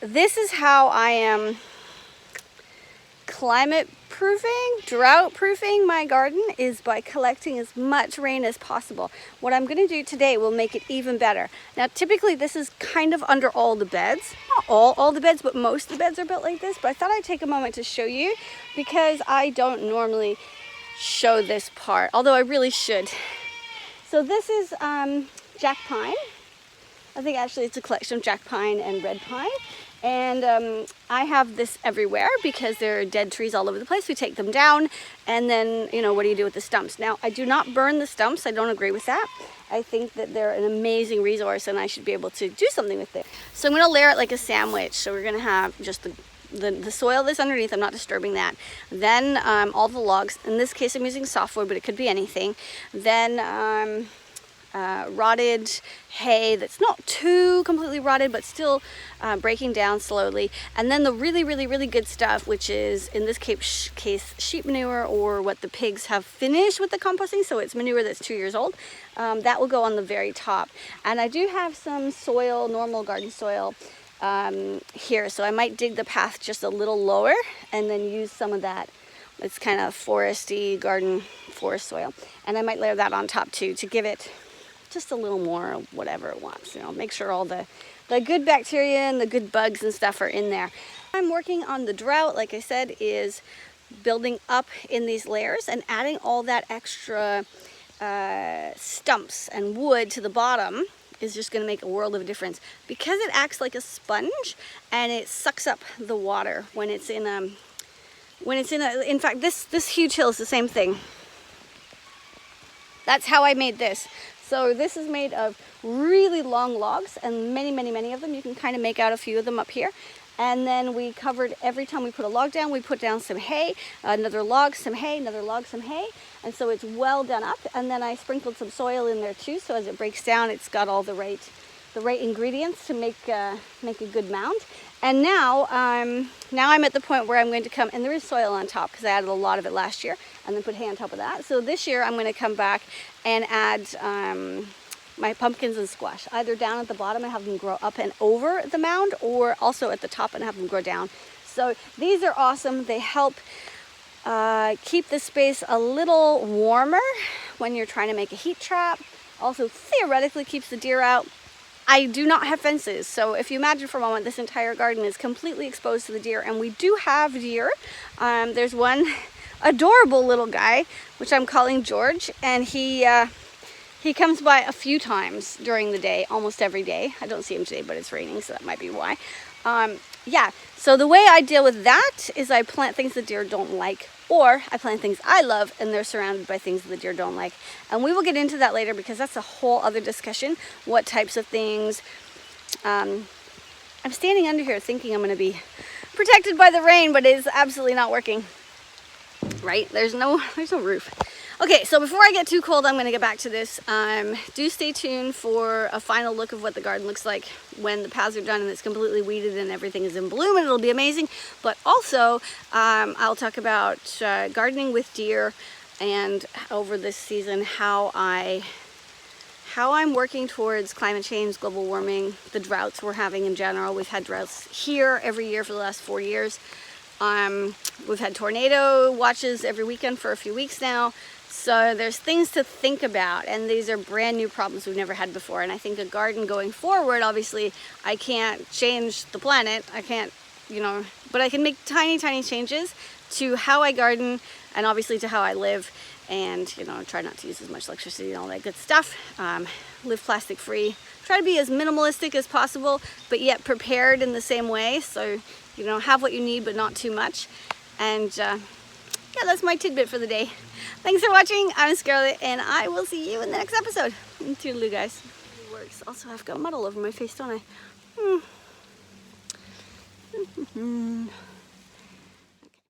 This is how I am climate proofing, drought proofing my garden, is by collecting as much rain as possible. What I'm going to do today will make it even better. Now typically this is kind of under all the beds, not all the beds, but most of the beds are built like this, but I thought I'd take a moment to show you because I don't normally show this part, although I really should. So this is jack pine. I think actually it's a collection of jack pine and red pine. And I have this everywhere because there are dead trees all over the place. We take them down, and then, you know, what do you do with the stumps? Now, I do not burn the stumps. I don't agree with that. I think that they're an amazing resource, and I should be able to do something with it. So I'm going to layer it like a sandwich. So we're going to have just the soil that's underneath. I'm not disturbing that. Then all the logs. In this case, I'm using softwood, but it could be anything. Then rotted hay that's not too completely rotted, but still breaking down slowly. And then the really good stuff, which is in this case sheep manure, or what the pigs have finished with the composting, so it's manure that's 2 years old. That will go on the very top. And I do have some soil, normal garden soil here, so I might dig the path just a little lower and then use some of that. It's kind of foresty garden forest soil, and I might layer that on top too to give it just a little more whatever it wants, you know, make sure all the good bacteria and the good bugs and stuff are in there. I'm working on the drought, like I said, is building up in these layers and adding all that extra stumps and wood to the bottom is just going to make a world of a difference because it acts like a sponge and it sucks up the water when it's in in fact this huge hill is the same thing. That's how I made this. So this is made of really long logs, and many of them. You can kind of make out a few of them up here. And then we covered, every time we put a log down, we put down some hay, another log, some hay, another log, some hay. And so it's well done up. And then I sprinkled some soil in there too, so as it breaks down, it's got all the right ingredients to make a good mound. And now I'm at the point where I'm going to come, and there is soil on top because I added a lot of it last year, and then put hay on top of that. So this year I'm going to come back and add my pumpkins and squash, either down at the bottom and have them grow up and over the mound, or also at the top and have them grow down. So these are awesome. They help keep the space a little warmer when you're trying to make a heat trap. Also theoretically keeps the deer out. I do not have fences, so if you imagine for a moment, this entire garden is completely exposed to the deer, and we do have deer. There's one adorable little guy, which I'm calling George, and he comes by a few times during the day, almost every day. I don't see him today, but it's raining, so that might be why. Yeah, so the way I deal with that is I plant things the deer don't like, or I plant things I love and they're surrounded by things the deer don't like. And we will get into that later because that's a whole other discussion, what types of things. I'm standing under here thinking I'm going to be protected by the rain, but it's absolutely not working. Right? There's no roof. Okay, so before I get too cold, I'm going to get back to this. Do stay tuned for a final look of what the garden looks like when the paths are done and it's completely weeded and everything is in bloom, and it'll be amazing. But also, I'll talk about gardening with deer, and over this season, how I'm working towards climate change, global warming, the droughts we're having in general. We've had droughts here every year for the last 4 years. We've had tornado watches every weekend for a few weeks now. So there's things to think about, and these are brand new problems we've never had before. And I think a garden going forward, obviously, I can't change the planet. I can't, you know, but I can make tiny changes to how I garden and obviously to how I live, and, you know, try not to use as much electricity and all that good stuff. Live plastic free. Try to be as minimalistic as possible, but yet prepared in the same way. So, you know, have what you need, but not too much. And yeah, that's my tidbit for the day. Thanks for watching. I'm Scarlett, and I will see you in the next episode. Toodaloo, guys. It works. Also, I've got muddle over my face, don't I?